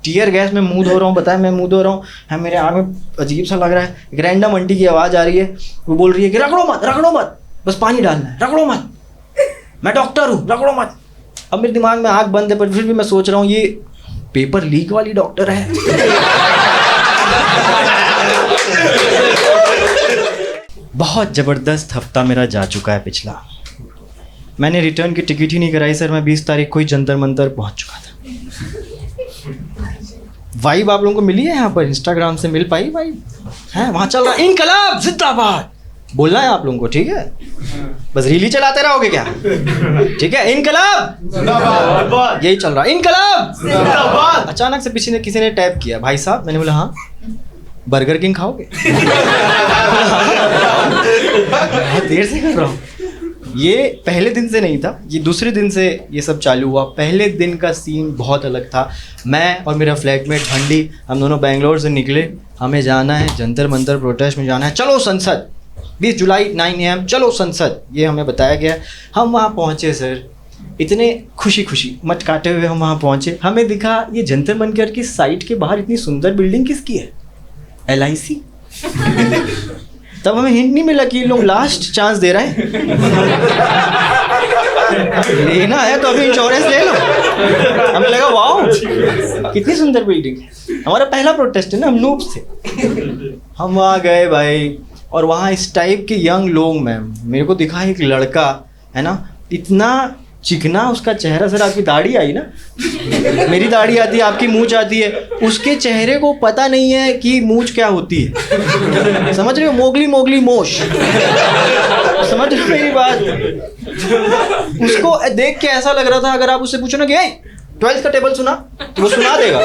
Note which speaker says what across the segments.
Speaker 1: Tear gas में मुंह धो रहा हूँ, बताया मैं मुंह धो रहा हूँ, है मेरे आँख में अजीब सा लग रहा है। एक रैंडम आंटी की आवाज़ आ रही है, वो बोल रही है कि रगड़ो मत, बस पानी डालना है, रगड़ो मत, मैं डॉक्टर हूँ, रगड़ो मत। अब मेरे दिमाग में आँख बंद है, पर फिर भी मैं सोच रहा हूँ ये पेपर लीक वाली डॉक्टर है। बहुत ज़बरदस्त हफ्ता मेरा जा चुका है पिछला। मैंने रिटर्न की टिकट ही नहीं कराई सर, मैं 20 तारीख को ही जंतर मंतर पहुंच चुका था। वाइब आप लोगों को मिली है यहाँ पर, इंस्टाग्राम से मिल पाई वाइब है? वहाँ चल रहा इनकलाब जिंदाबाद बोलना है आप लोगों को, ठीक है? बस रील ही चलाते रहोगे क्या? ठीक है, इनकलाब जिंदाबाद, यही चल रहा, इनकलाब जिंदाबाद। अचानक से किसी ने टैप किया, भाई साहब। मैंने बोला हाँ, बर्गर किंग खाओगे? बहुत देर से कर रहा हूँ। ये पहले दिन से नहीं था, ये दूसरे दिन से ये सब चालू हुआ। पहले दिन का सीन बहुत अलग था। मैं और मेरा फ्लैटमेट भंडी, हम दोनों बेंगलोर से निकले। हमें जाना है जंतर मंतर प्रोटेस्ट में जाना है, चलो संसद 20 जुलाई 9 AM चलो संसद, ये हमें बताया गया। हम वहाँ पहुँचे सर, इतने खुशी मट काटे हुए हम वहाँ पहुँचे। हमें दिखा ये जंतर मंतर की साइट के बाहर इतनी सुंदर बिल्डिंग किसकी है? LIC। तब हमें हिंट नहीं मिला कि ये लोग लास्ट चांस दे रहे हैं। लेना है तो अभी इंश्योरेंस ले लो। हमें लगा वाओ कितनी सुंदर बिल्डिंग है। हमारा पहला प्रोटेस्ट है ना, हम नूब्स थे। हम वहाँ गए भाई, और वहाँ इस टाइप के यंग लोग, मैम मेरे को दिखा एक लड़का है ना, इतना चिकना उसका चेहरा। सर आपकी दाढ़ी आई ना, मेरी दाढ़ी आती है, आपकी मूंछ आती है, उसके चेहरे को पता नहीं है कि मूंछ क्या होती है। समझ रहे हो? मोगली मोश। समझ रहे हो मेरी बात? उसको देख के ऐसा लग रहा था, अगर आप उससे पूछो ना कि 12th का टेबल सुना, तो वो सुना देगा।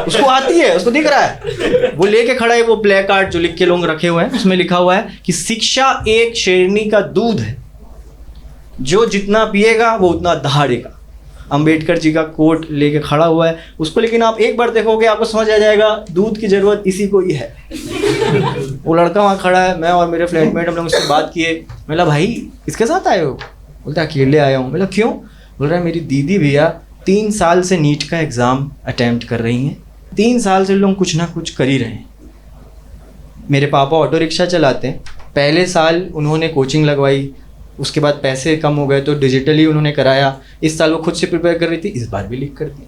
Speaker 1: उसको आती है, उसको दिख रहा है। वो लेके खड़ा है वो प्ले कार्ड जो लिख के लोग रखे हुए हैं, उसमें लिखा हुआ है कि शिक्षा एक शेरनी का दूध है, जो जितना पिएगा वो उतना दहाड़ेगा। अंबेडकर जी का कोट लेके खड़ा हुआ है उसको, लेकिन आप एक बार देखोगे आपको समझ आ जाएगा दूध की ज़रूरत इसी को ही है। वो लड़का वहाँ खड़ा है, मैं और मेरे फ्लैटमेट हम लोग उससे बात किए। बोला भाई इसके साथ आए हो? बोलता अकेले आया हूँ। बोला क्यों? बोल रहा है मेरी दीदी भैया 3 साल से नीट का एग्ज़ाम अटैम्प्ट कर रही हैं, 3 साल से लोग कुछ ना कुछ कर ही रहे हैं। मेरे पापा ऑटो रिक्शा चलाते हैं, पहले साल उन्होंने कोचिंग लगवाई, उसके बाद पैसे कम हो गए तो डिजिटली उन्होंने कराया। इस साल वो खुद से प्रिपेयर कर रही थी, इस बार भी लीक कर दी।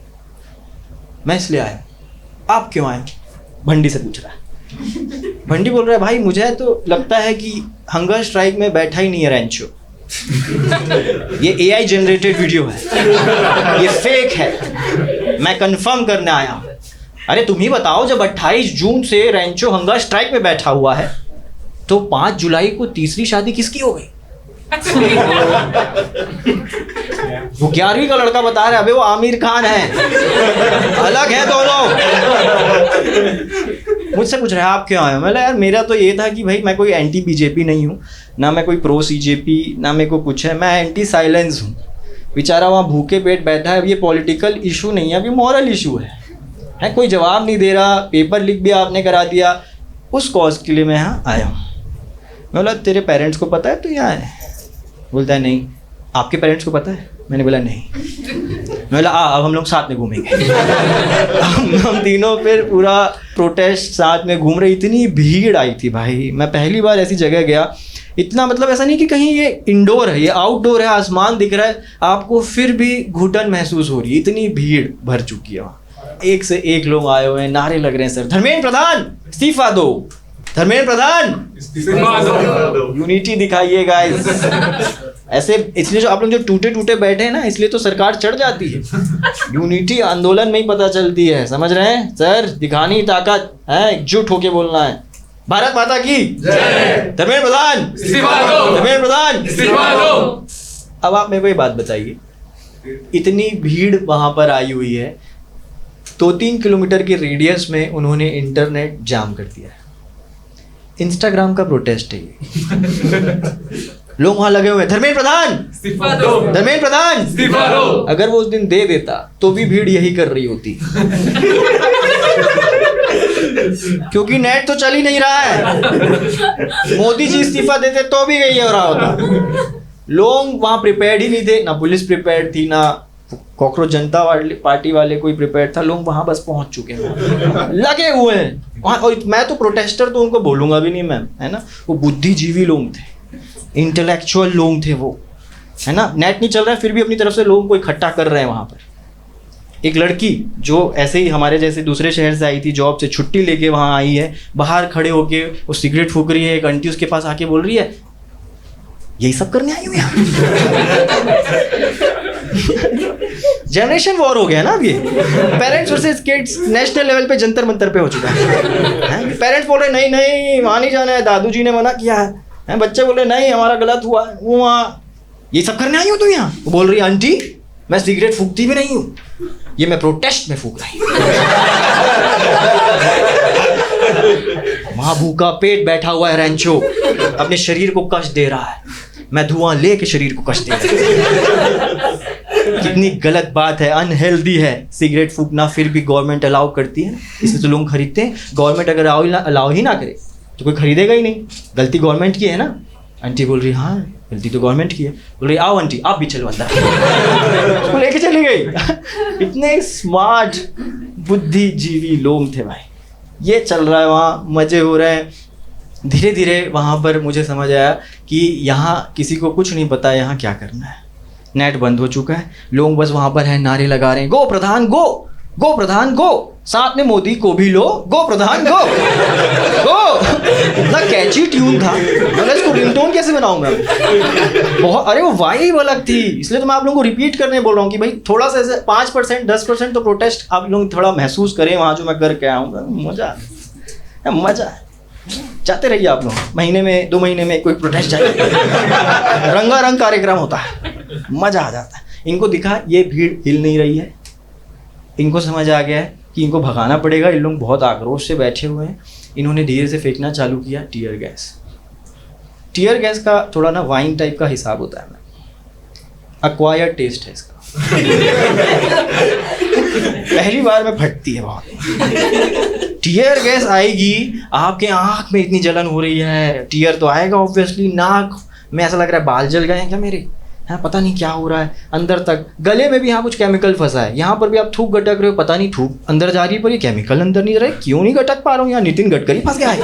Speaker 1: मैं इसलिए आया। आप क्यों आए? भंडी से पूछ रहा है। भंडी बोल रहा है भाई मुझे तो लगता है कि हंगर स्ट्राइक में बैठा ही नहीं है रैंचो। ये AI जनरेटेड वीडियो है, ये फेक है, मैं कंफर्म करने आया हूँ। अरे तुम ही बताओ, जब 28 जून से रैंचो हंगर स्ट्राइक में बैठा हुआ है तो 5 जुलाई को तीसरी शादी किसकी हो गई? वो 11वीं का लड़का बता रहा है, अबे वो आमिर खान है, अलग है दोनों। मुझसे पूछ रहा है आप क्यों आए हो? मैं यार मेरा तो ये था कि भाई मैं कोई एंटी BJP नहीं हूँ, ना मैं कोई प्रो CJP, ना मेरे को कुछ है, मैं एंटी साइलेंस हूँ। बेचारा वहाँ भूखे पेट बैठा है। अब ये पॉलिटिकल इशू नहीं है, अभी मॉरल इशू है। कोई जवाब नहीं दे रहा, पेपर लीक भी आपने करा दिया, उस कॉज के लिए मैं यहाँ आया हूँ। मैं बोला तेरे पेरेंट्स को पता है तू यहाँ है? बोलता है नहीं। आपके पेरेंट्स को पता है? मैंने बोला नहीं। मैं बोला अब हम लोग साथ में घूमेंगे। हम तीनों फिर पूरा प्रोटेस्ट साथ में घूम रहे। इतनी भीड़ आई थी भाई, मैं पहली बार ऐसी जगह गया। इतना मतलब ऐसा नहीं कि कहीं ये इंडोर है, ये आउटडोर है, आसमान दिख रहा है आपको, फिर भी घुटन महसूस हो रही है, इतनी भीड़ भर चुकी है वहाँ। एक से एक लोग आए हुए हैं, नारे लग रहे हैं सर, धर्मेंद्र प्रधान इस्तीफा दो, धर्मेंद्र प्रधान यूनिटी दिखाइए गाइस। ऐसे इसलिए जो आप लोग जो टूटे बैठे हैं ना, इसलिए तो सरकार चढ़ जाती है। यूनिटी आंदोलन में ही पता चलती है, समझ रहे हैं सर? दिखानी ताकत है, एकजुट होके बोलना है। भारत माता की जय। धर्मेंद्र प्रधान इस्तीफा दो, धर्मेंद्र प्रधान इस्तीफा दो। अब आप मेरे को ये बात बताइए, इतनी भीड़ वहां पर आई हुई है, 2-3 किलोमीटर के रेडियस में उन्होंने इंटरनेट जाम कर दिया है। इंस्टाग्राम का प्रोटेस्ट है ये। लोग वहां लगे हुए, धर्मेंद्र प्रधान इस्तीफा दो, धर्मेंद्र प्रधान इस्तीफा दो। अगर वो उस दिन दे देता तो भी भीड़ यही कर रही होती। क्योंकि नेट तो चल ही नहीं रहा है। मोदी जी इस्तीफा देते तो भी यही हो रहा होता। लोग वहां प्रिपेयर्ड ही नहीं थे, ना पुलिस प्रिपेयर्ड थी, ना कॉकरोच जनता पार्टी वाले कोई प्रिपेयर था, लोग वहाँ बस पहुँच चुके हैं, लगे हुए हैं वहाँ। और मैं तो प्रोटेस्टर तो उनको बोलूँगा भी नहीं मैम, है ना, वो बुद्धिजीवी लोग थे, इंटेलेक्चुअल लोग थे वो, है ना। नेट नहीं चल रहा है फिर भी अपनी तरफ से लोगों को इकट्ठा कर रहे हैं वहाँ पर। एक लड़की जो ऐसे ही हमारे जैसे दूसरे शहर से आई थी, जॉब से छुट्टी लेके वहाँ आई है, बाहर खड़े होके वो सिगरेट फूक रही है। एक आंटी उसके पास आके बोल रही है, यही सब करने आई हूँ यहाँ। जनरेशन वॉर हो गया ना अब ये, parents versus kids national level पे जंतर मंतर पे हो चुका है। पेरेंट्स बोल रहे नहीं नहीं वहाँ नहीं जाना है, दादू जी ने मना किया है। बच्चे बोल रहे नहीं हमारा गलत हुआ है, वो वहाँ ये सब करने आई हूँ तू यहाँ। वो बोल रही है आंटी मैं सिगरेट फूकती भी नहीं हूँ, ये मैं प्रोटेस्ट में फूक रही हूँ। वहाँ भूखा पेट बैठा हुआ है रैंचो, अपने शरीर को कष्ट दे रहा है, मैं धुआं लेके शरीर को कष्ट दे रहा हूँ। कितनी गलत बात है, अनहेल्दी है सिगरेट फूकना, फिर भी गवर्नमेंट अलाउ करती है, इसलिए तो लोग खरीदते हैं। गवर्नमेंट अगर अलाउ ही ना करे तो कोई खरीदेगा ही नहीं, गलती गवर्नमेंट की है ना। आंटी बोल रही हाँ गलती तो गवर्नमेंट की है। बोल रही आओ आंटी आप भी चलो अंदर। उसको लेके चली गई। इतने स्मार्ट बुद्धिजीवी लोग थे भाई। ये चल रहा है वहाँ, मज़े हो रहे हैं। धीरे धीरे वहाँ पर मुझे समझ आया कि यहाँ किसी को कुछ नहीं पता यहाँ क्या करना है। नेट बंद हो चुका है, लोग बस वहाँ पर हैं, नारे लगा रहे हैं, गो प्रधान गो, गो प्रधान गो, साथ में मोदी को भी लो, गो प्रधान गो गो। इतना कैची ट्यून था, मतलब इसको रिंगटोन कैसे बनाऊं मैं बहुत। अरे वो वाइब अलग थी, इसलिए तो मैं आप लोगों को रिपीट करने बोल रहा हूँ कि भाई थोड़ा सा ऐसे 5% 10% तो प्रोटेस्ट आप लोग थोड़ा महसूस करें वहाँ जो मैं करके आया हूँ। मज़ा मज़ा जाते रहिए आप लोग, महीने में 2 महीने में कोई प्रोटेस्ट जाए, रंगारंग कार्यक्रम होता है, मज़ा आ जाता है। इनको दिखा ये भीड़ हिल नहीं रही है, इनको समझ आ गया है कि इनको भगाना पड़ेगा। इन लोग बहुत आक्रोश से बैठे हुए हैं। इन्होंने धीरे से फेंकना चालू किया टीयर गैस। टीयर गैस का थोड़ा ना वाइन टाइप का हिसाब होता है, अक्वायर्ड टेस्ट है इसका। पहली बार में फटती है बहुत। टीयर गैस आएगी, आपके आँख में इतनी जलन हो रही है, टीयर तो आएगा ऑब्वियसली, नाक में ऐसा लग रहा है बाल जल गए हैं क्या मेरे, हाँ पता नहीं क्या हो रहा है, अंदर तक गले में भी यहाँ कुछ केमिकल फंसा है, यहाँ पर भी आप थूक गटक रहे हो, पता नहीं थूक अंदर जा रही है पर ये केमिकल अंदर नहीं रहे, क्यों नहीं गटक पा रहा हूँ, यहाँ नितिन गडकरी फंस गया है,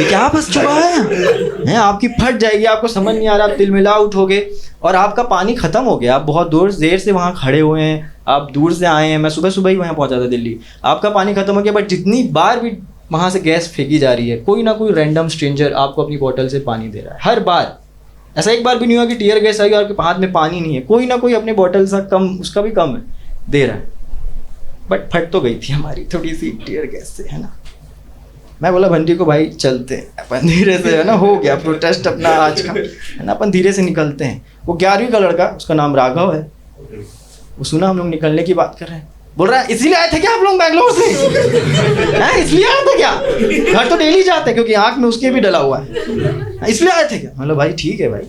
Speaker 1: क्या फंस चुका है, आपकी फट जाएगी, आपको समझ नहीं आ रहा, आप तिलमिला उठोगे और आपका पानी खत्म हो गया। आप बहुत देर से वहाँ खड़े हुए हैं, आप दूर से आए हैं, मैं सुबह सुबह ही वहाँ पहुँचा था दिल्ली, आपका पानी खत्म हो गया। बट जितनी बार भी वहाँ से गैस फेंकी जा रही है, कोई ना कोई रैंडम स्ट्रेंजर आपको अपनी बोतल से पानी दे रहा है हर बार। ऐसा एक बार भी नहीं हुआ कि टीयर गैस आई और आपके हाथ में पानी नहीं है, कोई ना कोई अपने बोतल से कम, उसका भी कम है, दे रहा है। बट फट तो गई थी हमारी थोड़ी सी टीयर गैस से, है ना। मैं बोला बंटी को भाई चलते हैं अपन धीरे से, है ना, हो गया प्रोटेस्ट अपना आज का, है ना, अपन धीरे से निकलते हैं। वो 11वीं का लड़का, उसका नाम राघव है, वो सुना हम लोग निकलने की बात कर रहे हैं, बोल रहा है इसीलिए आए थे क्या आप लोग बैंगलोर से, हैं इसलिए आए थे क्या, घर तो डेली जाते हैं क्योंकि आँख में उसके भी डला हुआ है, इसलिए आए थे क्या। मतलब भाई ठीक है भाई,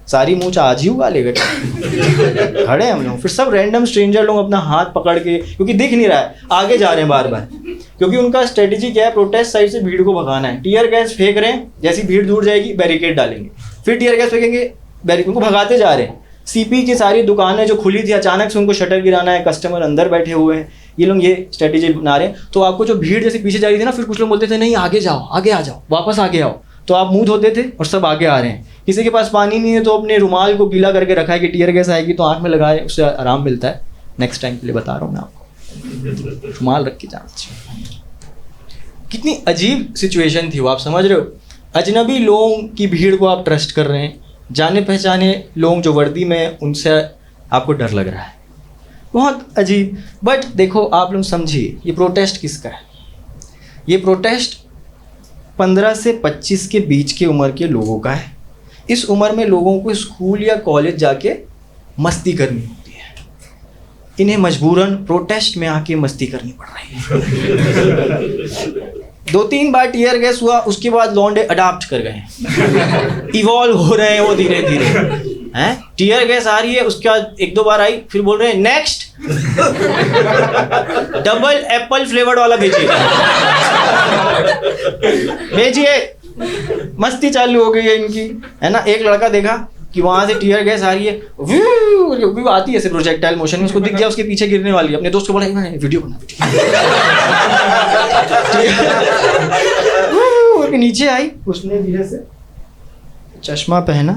Speaker 1: सारी मूंछ आज ही उगा लेगा। खड़े हैं हम लोग, फिर सब रैंडम स्ट्रेंजर लोग अपना हाथ पकड़ के, क्योंकि दिख नहीं रहा है, आगे जा रहे हैं बार बार, क्योंकि उनका स्ट्रेटेजी क्या है, प्रोटेस्ट साइड से भीड़ को भगाना है। टीयर गैस फेंक रहे हैं, जैसी भीड़ दूर जाएगी बैरिकेड डालेंगे, फिर टीयर गैस फेंकेंगे, उनको भगाते जा रहे हैं। सीपी की सारी दुकानें जो खुली थी अचानक से उनको शटर गिराना है, कस्टमर अंदर बैठे हुए हैं, ये लोग ये स्ट्रेटेजी बना रहे हैं। तो आपको जो भीड़ जैसे पीछे जा रही थी ना, फिर कुछ लोग बोलते थे नहीं आगे जाओ, आगे आ जाओ, वापस आगे आओ, तो आप मुंह धोते थे और सब आगे आ रहे हैं। किसी के पास पानी नहीं है तो अपने रुमाल को गीला करके रखा है कि टीयर गैस आएगी तो आँख में लगाए, उससे आराम मिलता है। नेक्स्ट टाइम के लिए बता रहा हूँ मैं आपको, रुमाल रख के जाना चाहिए। कितनी अजीब सिचुएशन थी वो, आप समझ रहे हो। अजनबी लोगों की भीड़ को आप ट्रस्ट कर रहे हैं, जाने पहचाने लोग जो वर्दी में, उनसे आपको डर लग रहा है, बहुत अजीब। बट देखो आप लोग समझिए, ये प्रोटेस्ट किसका है, ये प्रोटेस्ट 15 से 25 के बीच के उम्र के लोगों का है। इस उम्र में लोगों को स्कूल या कॉलेज जाके मस्ती करनी होती है, इन्हें मजबूरन प्रोटेस्ट में आके मस्ती करनी पड़ रही है। 2-3 बार टीयर गैस हुआ, उसके बाद लौंडे अडाप्ट कर गए, इवॉल्व हो रहे हैं वो धीरे धीरे, हैं। टीयर गैस आ रही है, उसके बाद 1-2 बार आई, फिर बोल रहे हैं नेक्स्ट डबल एप्पल फ्लेवर्ड वाला भेजिए, भेजिए। मस्ती चालू हो गई है इनकी, है ना। एक लड़का देखा कि वहां से टीयर गैस आ रही है, वो आती है ऐसे प्रोजेक्टाइल मोशन में, उसको दिख गया उसके पीछे गिरने वाली है, अपने दोस्त को बोला वीडियो बना, वीडियो नीचे आई, उसने धीरे से चश्मा पहना,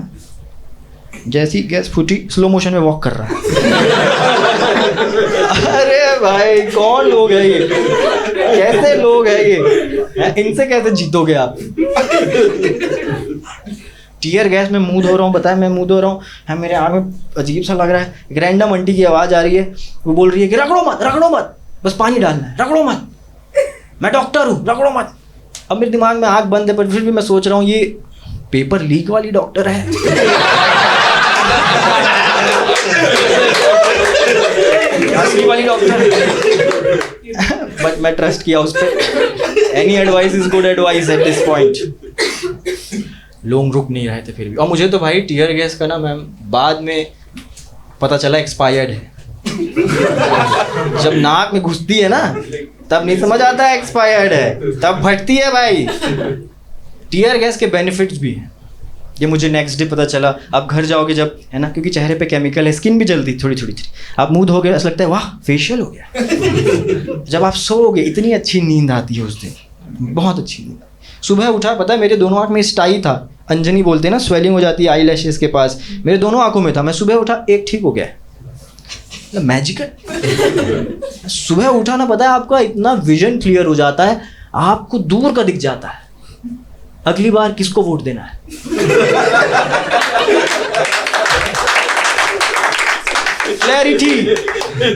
Speaker 1: जैसी गैस फूटी स्लो मोशन में वॉक कर रहा है। अरे भाई कौन लोग है ये, कैसे लोग है ये, इनसे कैसे जीतोगे आप? टीयर गैस में मुंह धो रहा हूँ, बताया मैं मुंह धो रहा हूँ, है मेरे आँख में अजीब सा लग रहा है, एक रैंडम आंटी की आवाज़ आ रही है, वो बोल रही है कि रगड़ो मत, बस पानी डालना है, रगड़ो मत, मैं डॉक्टर हूँ, रगड़ो मत। अब मेरे दिमाग में आँख बंद है, पर फिर भी मैं सोच रहा हूँ ये पेपर लीक वाली डॉक्टर है। असली वाली डॉक्टर, बट मैं ट्रस्ट किया उस पर। Any advice is good advice at this point. लोग रुक नहीं रहे थे फिर भी, और मुझे तो भाई टीयर गैस का ना मैम बाद में पता चला एक्सपायर्ड है। जब नाक में घुसती है ना तब नहीं समझ आता है एक्सपायर्ड है, तब फटती है भाई। टीयर गैस के बेनिफिट्स भी हैं, ये मुझे नेक्स्ट डे पता चला। आप घर जाओगे जब, है ना, क्योंकि चेहरे पे केमिकल है, स्किन भी जलती थोड़ी थोड़ी, आप मुंह धोगे ऐसा लगता है वाह फेशियल हो गया। जब आप सोओगे इतनी अच्छी नींद आती है उस दिन, बहुत अच्छी नींद। सुबह उठा, पता है मेरे दोनों आँख में स्टाई था, अंजनी बोलते हैं ना, स्वेलिंग हो जाती है आई लैशेस के पास, मेरे दोनों आँखों में था। मैं सुबह उठा, एक ठीक हो गया, मैजिकल। सुबह उठा ना, पता है आपका इतना विजन क्लियर हो जाता है, आपको दूर का दिख जाता है, अगली बार किसको वोट देना है।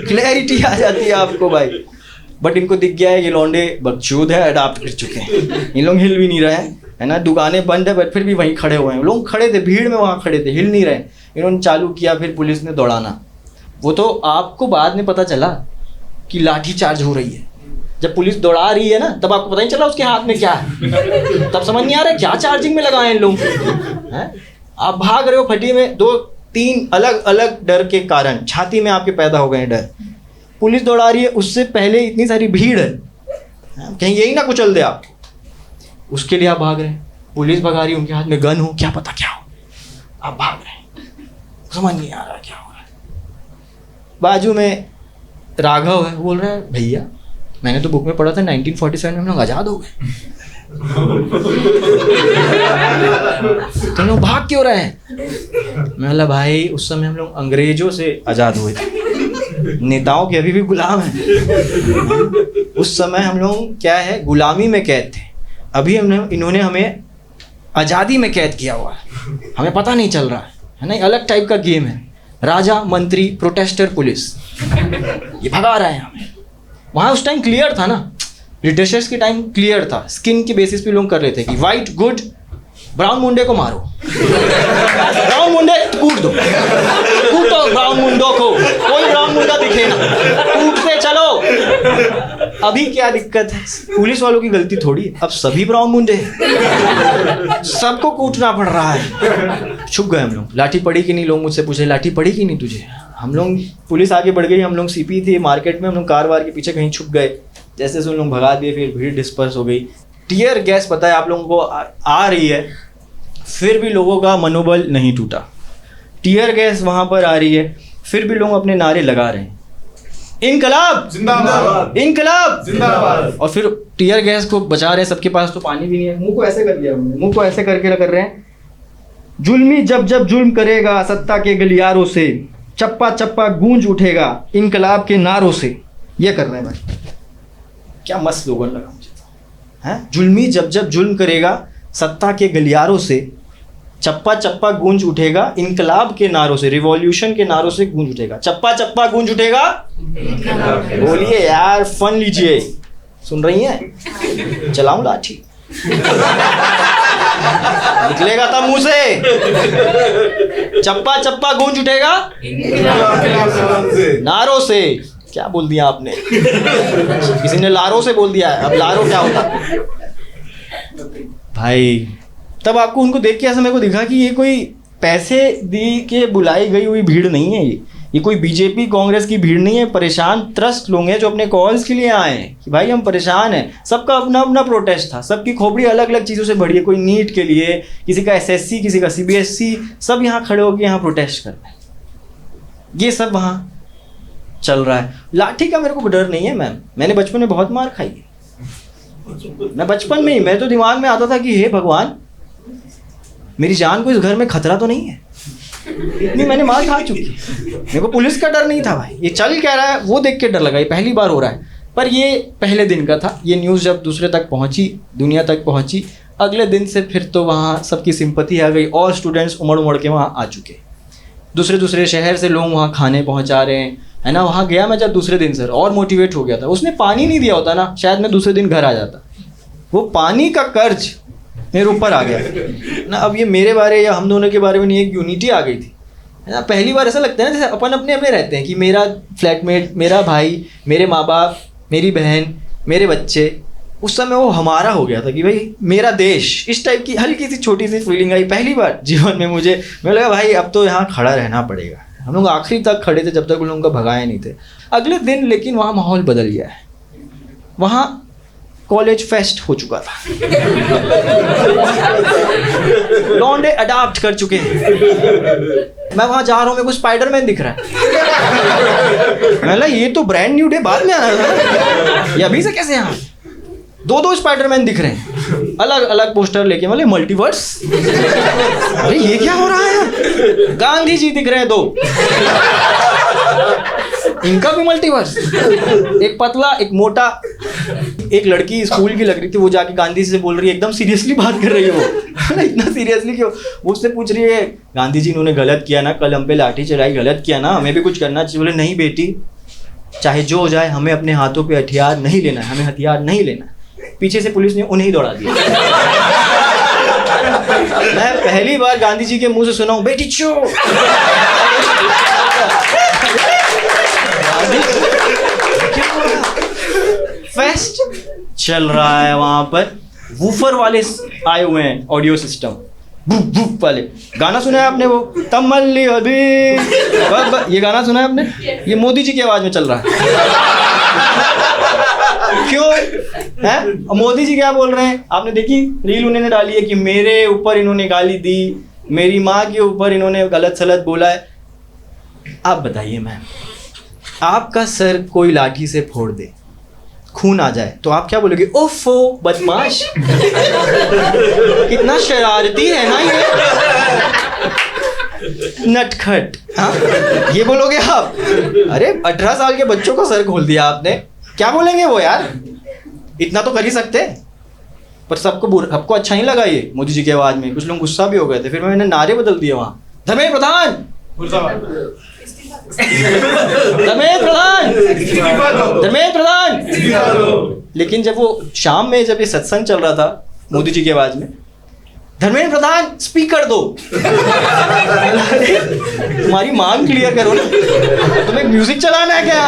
Speaker 1: क्लैरिटी आ जाती है आपको भाई। बट इनको दिख गया है ये लौंडे बकचोद है, अडाप्ट कर चुके हैं, इन लोग हिल भी नहीं रहे हैं, है ना, दुकानें बंद है बट फिर भी वहीं खड़े हुए हैं। लोग खड़े थे भीड़ में, वहाँ खड़े थे, हिल नहीं रहे। इन्होंने चालू किया, फिर पुलिस ने दौड़ाना। वो तो आपको बाद में पता चला कि लाठी चार्ज हो रही है। जब पुलिस दौड़ा रही है ना तब आपको पता नहीं चला उसके हाथ में क्या है, तब समझ नहीं आ रहा है क्या चार्जिंग में लगाए हैं लोग। आप भाग रहे हो फटी में, 2-3 अलग अलग डर के कारण छाती में आपके पैदा हो गए डर। पुलिस दौड़ा रही है, उससे पहले इतनी सारी भीड़ है, कहीं यही ना कुचल दे आप, उसके लिए आप भाग रहे हैं। पुलिस भगा रही है, उनके हाथ में गन हो, क्या पता क्या हो, आप भाग रहे हैं, समझ नहीं आ रहा क्या हो रहा है। बाजू में राघव है, बोल रहा है भैया मैंने तो बुक में पढ़ा था 1947 में हम लोग आज़ाद हो गए, तुम लोग भाग क्यों रहे हैं? मैं बोला भाई उस समय हम लोग अंग्रेजों से आज़ाद हुए थे, नेताओं के अभी भी गुलाम हैं। उस समय हम लोग क्या है, गुलामी में कैद थे, अभी इन्होंने हमें आज़ादी में कैद किया हुआ है, हमें पता नहीं चल रहा है ना। अलग टाइप का गेम है, राजा मंत्री प्रोटेस्टर पुलिस, ये भगा रहे हैं हमें। वहाँ उस टाइम क्लियर था ना, ब्रिटिशर्स के टाइम क्लियर था, स्किन के बेसिस पे लोग कर रहे थे कि वाइट गुड, ब्राउन मुंडे को मारो, ब्राउन मुंडे कूट दो, कूटो ब्राउन मुंडों को, कोई ब्राउन मुंडा दिखे ना, कूटते चलो। अभी क्या दिक्कत है, पुलिस वालों की गलती थोड़ी, अब सभी ब्राउन मुंडे, सबको कूटना पड़ रहा है। छुप गए हम लोग, लाठी पड़ी कि नहीं, लोग मुझसे पूछे लाठी पड़ी कि नहीं तुझे। हम लोग, पुलिस आगे बढ़ गई, हम लोग सीपी थे मार्केट में, हम लोग कार वार के पीछे कहीं छुप गए, जैसे से उन लोग भगा दिए, फिर भीड़ डिस्पर्स हो गई। टीयर गैस पता है आप लोगों को आ रही है, फिर भी लोगों का मनोबल नहीं टूटा। टीयर गैस वहाँ पर आ रही है, फिर भी लोग अपने नारे लगा रहे हैं, इनकलाब जिंदाबाद, इनकलाब जिंदाबाद। और फिर टीयर गैस को बचा रहे हैं, सबके पास तो पानी भी नहीं है, मुंह को ऐसे कर दिया, मुंह को ऐसे करके कर रहे हैं, जुल्मी जब जब जुल्म करेगा सत्ता के गलियारों से, चप्पा चप्पा गूंज उठेगा इनकलाब के नारों से। ये कर रहे हैं भाई, क्या मस्त लोगों लगा मुझे तो, है। जुल्मी जब जब जुल्म करेगा सत्ता के गलियारों से, चप्पा चप्पा गूंज उठेगा इनकलाब के नारों से, रिवॉल्यूशन के नारों से गूंज उठेगा, चप्पा चप्पा गूंज उठेगा। बोलिए यार, फन लीजिए, सुन रही हैं? चलाऊं लाठी, निकलेगा तब मुंह से, चप्पा चप्पा गूंज उठेगा नारों से। क्या बोल दिया आपने? किसी ने लारों से बोल दिया है, अब लारो क्या होता भाई। तब आपको उनको देख के ऐसा मेरे को दिखा कि ये कोई पैसे दी के बुलाई गई हुई भीड़ नहीं है, ये कोई बीजेपी कांग्रेस की भीड़ नहीं है, परेशान त्रस्त लोग हैं जो अपने कॉल्स के लिए आए हैं कि भाई हम परेशान हैं। सबका अपना अपना प्रोटेस्ट था, सबकी खोपड़ी अलग अलग चीज़ों से भरी है। कोई नीट के लिए, किसी का एसएससी, किसी का सीबीएसई, सब यहाँ खड़े होकर यहाँ प्रोटेस्ट कर रहे हैं। ये सब वहाँ चल रहा है। लाठी का मेरे को डर नहीं है मैम, मैंने बचपन में बहुत मार खाई है। मैं बचपन में ही, मेरे तो दिमाग में आता था कि हे भगवान, मेरी जान को इस घर में खतरा तो नहीं है, इतनी मैंने मार खा चुकी है। मेरे को पुलिस का डर नहीं था भाई, ये चल क्या रहा है वो देख के डर लगा। ये पहली बार हो रहा है, पर ये पहले दिन का था। ये न्यूज़ जब दूसरे तक पहुंची, दुनिया तक पहुंची, अगले दिन से फिर तो वहाँ सबकी सिंपैथी आ गई और स्टूडेंट्स उमड़ उमड़ के वहाँ आ चुके। दूसरे दूसरे शहर से लोग वहाँ खाने पहुँचा रहे हैं, है ना। वहाँ गया मैं जब दूसरे दिन सर, और मोटिवेट हो गया था। उसने पानी नहीं दिया होता ना, शायद मैं दूसरे दिन घर आ जाता। वो पानी का कर्ज मेरे ऊपर आ गया ना। अब ये मेरे बारे या हम दोनों के बारे में नहीं, एक यूनिटी आ गई थी, है ना। पहली बार ऐसा लगता है ना जैसे अपन अपने अपने रहते हैं कि मेरा फ्लैटमेट, मेरा भाई, मेरे माँ बाप, मेरी बहन, मेरे बच्चे। उस समय वो हमारा हो गया था कि भाई मेरा देश, इस टाइप की हल्की सी छोटी सी फीलिंग आई पहली बार जीवन में मुझे। मैं लगा भाई अब तो यहाँ खड़ा रहना पड़ेगा। हम लोग आखिरी तक खड़े थे जब तक उन लोगों को भगाए नहीं थे। अगले दिन लेकिन वहाँ माहौल बदल गया है। वहाँ कॉलेज फेस्ट हो चुका था, लौंडे अडॉप्ट कर चुके हैं। मैं वहां जा रहा हूँ, मेरे को स्पाइडरमैन दिख रहा है। मैं बोला ये तो ब्रांड न्यू डे बाद में आना था, ये अभी से कैसे यहाँ? दो स्पाइडरमैन दिख रहे हैं, अलग अलग पोस्टर लेके। मतलब मल्टीवर्स, अरे ये क्या हो रहा है? गांधी जी दिख रहे हैं 2, इनका भी मल्टीवर्स। एक पतला, एक मोटा। एक लड़की स्कूल की लग रही थी, वो जाके गांधी जी से बोल रही है, एकदम सीरियसली बात कर रही है वो। इतना सीरियसली क्यों? वो उससे पूछ रही है गांधी जी इन्होंने गलत किया ना, कल हम पे लाठी चढ़ाई, गलत किया ना, हमें भी कुछ करना चाहिए। बोले नहीं बेटी, चाहे जो हो जाए हमें अपने हाथों पे हथियार नहीं लेना है, हमें हथियार नहीं लेना। पीछे से पुलिस ने उन्हें ही दौड़ा दिया। मैं पहली बार गांधी जी के मुंह से सुना हूं बेटी चुप। फेस्ट चल रहा है वहां पर, वूफर वाले आए हुए हैं, ऑडियो सिस्टम बुप बुप वाले। गाना सुना है आपने वो तमल्ली अभी? ये गाना सुना है आपने? ये मोदी जी की आवाज में चल रहा है। क्यों है? मोदी जी क्या बोल रहे हैं आपने देखी? रील उन्होंने डाली है कि मेरे ऊपर इन्होंने गाली दी, मेरी माँ के ऊपर इन्होंने गलत सलत बोला है। आप बताइए मैम, आपका सर कोई लाठी से फोड़ दे, खून आ जाए, तो आप क्या बोलोगे? ओफो बदमाश, कितना शरारती है ना ये, नटखट। हाँ ये बोलोगे आप? अरे 18 साल के बच्चों का सर खोल दिया आपने, क्या बोलेंगे वो यार? इतना तो कर ही सकते। पर सबको अच्छा नहीं लगा ये मोदी जी की आवाज में। कुछ लोग गुस्सा भी हो गए थे, फिर मैंने नारे बदल दिए वहां, धर्मेंद्र प्रधान, धर्मेंद्र प्रधान, धर्मेंद्र प्रधान। लेकिन जब वो शाम में जब ये सत्संग चल रहा था मोदी जी की आवाज में, धर्मेंद्र प्रधान स्पीकर दो। तुम्हारी मांग क्लियर करो ना, तुम्हें म्यूजिक चलाना है क्या?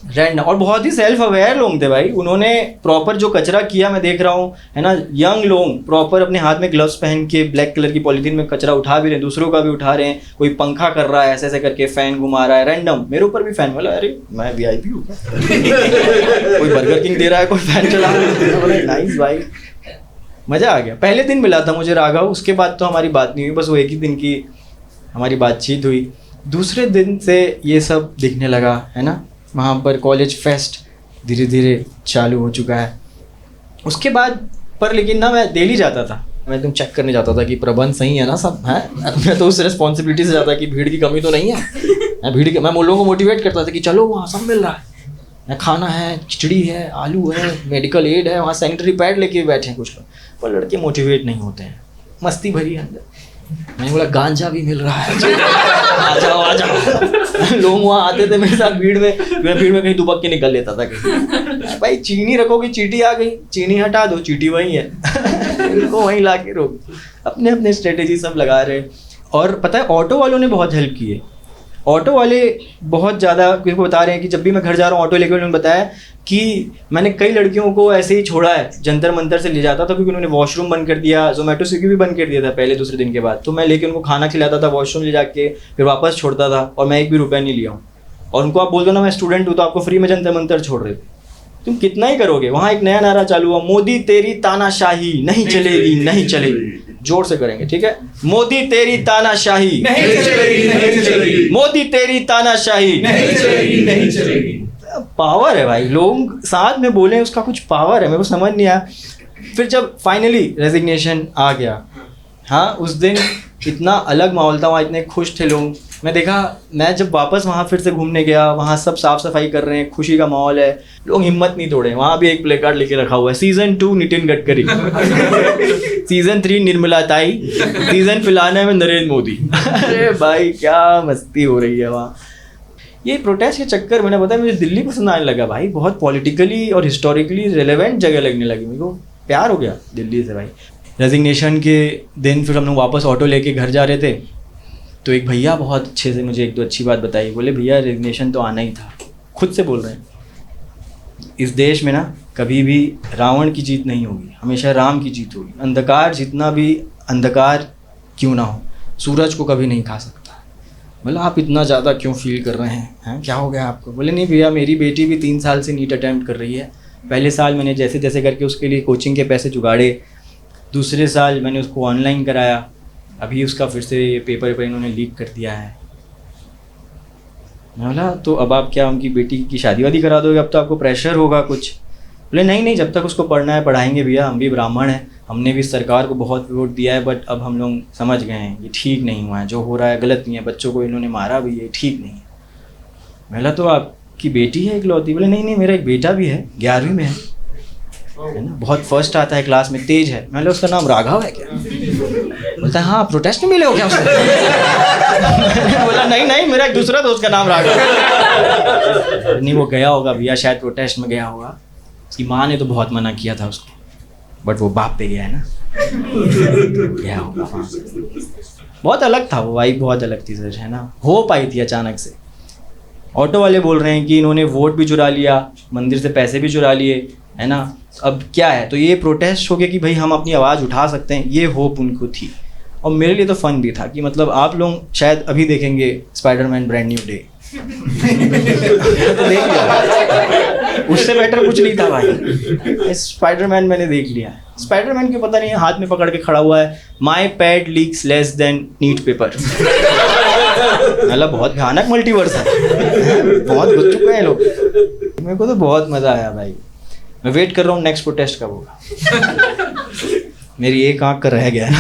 Speaker 1: रैंडम। और बहुत ही सेल्फ अवेयर लोग थे भाई, उन्होंने प्रॉपर जो कचरा किया मैं देख रहा हूँ, है ना। यंग लोग प्रॉपर अपने हाथ में ग्लव्स पहन के ब्लैक कलर की पॉलीथीन में कचरा उठा भी रहे हैं, दूसरों का भी उठा रहे हैं। कोई पंखा कर रहा है, ऐसे ऐसे करके फैन घुमा रहा है रैंडम। मेरे ऊपर भी फैन वाला, अरे मैं VIP हूँ। कोई बर्गर किंग दे रहा है, कोई फैन चला रहा है। नाइस भाई, मज़ा आ गया। पहले दिन मिला था मुझे राघव, उसके बाद तो हमारी बात नहीं हुई, बस वो एक ही दिन की हमारी बातचीत हुई। दूसरे दिन से ये सब दिखने लगा, है ना। वहाँ पर कॉलेज फेस्ट धीरे धीरे चालू हो चुका है। उसके बाद पर लेकिन ना मैं डेली जाता था, मैं एकदम चेक करने जाता था कि प्रबंध सही है ना सब, है। मैं तो उस रिस्पॉन्सिबिलिटी से जाता कि भीड़ की कमी तो नहीं है। मैं लोगों को मोटिवेट करता था कि चलो वहाँ सब मिल रहा है, खाना है, खिचड़ी है, आलू है, मेडिकल एड है, वहाँ सैनिटरी पैड लेके बैठे हैं कुछ लोग। पर लड़के मोटिवेट नहीं होते हैं, मस्ती भरी है अंदर। मैंने बोला गांजा भी मिल रहा है, आ जाओ आ जाओ। लोग वहाँ आते थे मेरे साथ भीड़ में, मैं भीड़ में कहीं दुबक के निकल लेता था कहीं। भाई चीनी रखोगे चींटी आ गई, चीनी हटा दो चींटी वहीं है। इनको वहीं ला के रोक। अपने अपने स्ट्रेटेजी सब लगा रहे। और पता है ऑटो वालों ने बहुत हेल्प की है। ऑटो वाले बहुत ज़्यादा किसी को बता रहे हैं कि जब भी मैं घर जा रहा हूँ ऑटो लेकर, उन्होंने बताया कि मैंने कई लड़कियों को ऐसे ही छोड़ा है, जंतर मंतर से ले जाता था क्योंकि उन्होंने वॉशरूम बंद कर दिया, जोमेटो स्विगी भी बंद कर दिया था पहले दूसरे दिन के बाद, तो मैं लेके उनको खाना खिलाता था वॉशरूम ले जाके, फिर वापस छोड़ता था और मैं एक भी रुपया नहीं लिया हूँ। और उनको आप बोल दो ना मैं स्टूडेंट हूँ तो आपको फ्री में जंतर मंतर छोड़ रहे थे, तुम कितना ही करोगे। वहाँ एक नया नारा चालू हुआ, मोदी तेरी तानाशाही नहीं चलेगी, नहीं चलेगी, जोर से करेंगे, ठीक है, मोदी तेरी तानाशाही
Speaker 2: नहीं चलेगी, नहीं चलेगी,
Speaker 1: मोदी तेरी तानाशाही
Speaker 2: नहीं चलेगी, नहीं चलेगी।
Speaker 1: पावर है भाई, लोग साथ में बोले उसका कुछ पावर है, मेरे को समझ नहीं आया। फिर जब फाइनली रेजिग्नेशन आ गया, हाँ उस दिन इतना अलग माहौल था, वहाँ इतने खुश थे लोग। मैं देखा, मैं जब वापस वहाँ फिर से घूमने गया, वहाँ सब साफ सफाई कर रहे हैं, खुशी का माहौल है, लोग हिम्मत नहीं तोड़े। वहाँ भी एक प्ले कार्ड लेके रखा हुआ है, सीजन 2 नितिन गडकरी, सीजन 3 निर्मला ताई, सीजन फिलहाल में नरेंद्र मोदी। अरे भाई क्या मस्ती हो रही है वहाँ। ये प्रोटेस्ट के चक्कर में ना पता है मुझे दिल्ली पसंद आने लगा भाई, बहुत पॉलिटिकली और हिस्टोरिकली रिलेवेंट जगह लगने लगी, मेरे को प्यार हो गया दिल्ली से भाई। रेजिग्नेशन के दिन फिर हम लोग वापस ऑटो लेके घर जा रहे थे, तो एक भैया बहुत अच्छे से मुझे एक दो अच्छी बात बताई, बोले भैया रेजिग्नेशन तो आना ही था, खुद से बोल रहे हैं, इस देश में ना कभी भी रावण की जीत नहीं होगी, हमेशा राम की जीत होगी। अंधकार जितना भी अंधकार क्यों ना हो, सूरज को कभी नहीं खा सकता। बोला आप इतना ज़्यादा क्यों फील कर रहे हैं, क्या हो गया आपको? बोले नहीं भैया मेरी बेटी भी 3 साल से नीट अटैम्प्ट कर रही है, पहले साल मैंने जैसे जैसे करके उसके लिए कोचिंग के पैसे जुगाड़े, दूसरे साल मैंने उसको ऑनलाइन कराया, अभी उसका फिर से पेपर इन्होंने लीक कर दिया है। मैं बोला तो अब आप क्या उनकी बेटी की शादी वादी करा दोगे, अब तो आपको प्रेशर होगा कुछ? बोले नहीं नहीं, जब तक उसको पढ़ना है पढ़ाएंगे भैया, हम भी ब्राह्मण हैं, हमने भी सरकार को बहुत वोट दिया है, बट अब हम लोग समझ गए हैं ये ठीक नहीं हुआ है, जो हो रहा है गलत नहीं है, बच्चों को इन्होंने मारा भी है, ठीक नहीं है। मैं बोला तो आपकी बेटी है इकलौती? बोले नहीं नहीं मेरा एक बेटा भी है, 11वीं में है ना, बहुत फर्स्ट आता है क्लास में, तेज है। मैं बोला उसका नाम राघव है क्या? बोलता है हाँ, प्रोटेस्ट में मिले हो क्या उससे? बोला नहीं नहीं मेरा एक दूसरा दोस्त का नाम राघव। नहीं वो गया होगा भैया, शायद प्रोटेस्ट में गया होगा, उसकी माँ ने तो बहुत मना किया था उसको, बट वो बाप पे गया है ना, गया होगा वहाँ। बहुत अलग था वो भाई, बहुत अलग थी सर, है ना, हो पाई थी अचानक से। ऑटो वाले बोल रहे हैं कि इन्होंने वोट भी चुरा लिया, मंदिर से पैसे भी चुरा लिए, है ना, अब क्या है? तो ये प्रोटेस्ट हो गया कि भाई हम अपनी आवाज़ उठा सकते हैं, ये होप उनको थी। और मेरे लिए तो फन भी था कि मतलब आप लोग शायद अभी देखेंगे स्पाइडरमैन ब्रांड न्यू डे, तो देख लिया, उससे बेटर कुछ नहीं था भाई, स्पाइडरमैन मैंने देख लिया है। स्पाइडरमैन के पता नहीं हाथ में पकड़ के खड़ा हुआ है, my pad leaks less than neat paper. मतलब बहुत भयानक मल्टीवर्स है, बहुत घुस चुके हैं लोग। मेरे को तो बहुत मज़ा आया भाई, मैं वेट कर रहा हूँ नेक्स्ट प्रोटेस्ट कब होगा। मेरी एक आँख का रह गया ना।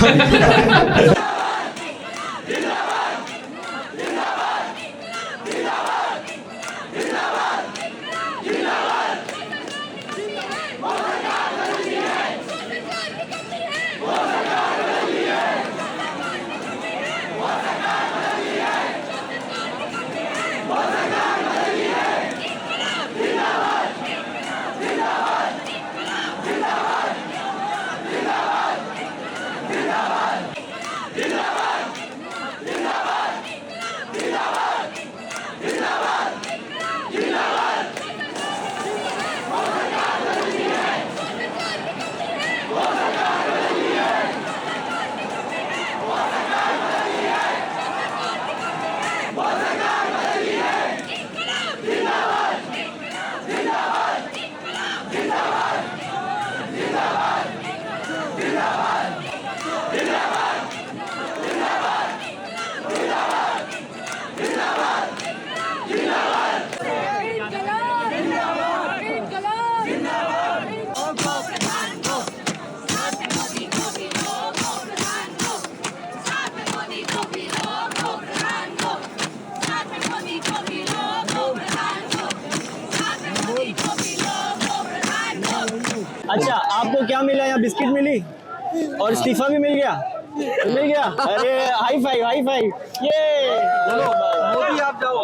Speaker 1: अच्छा आपको क्या मिला? यहाँ बिस्किट मिली और इस्तीफा भी मिल गया, मिल गया। अरे हाई फाइव, हाई फाइव, ये मोदी आप जाओ।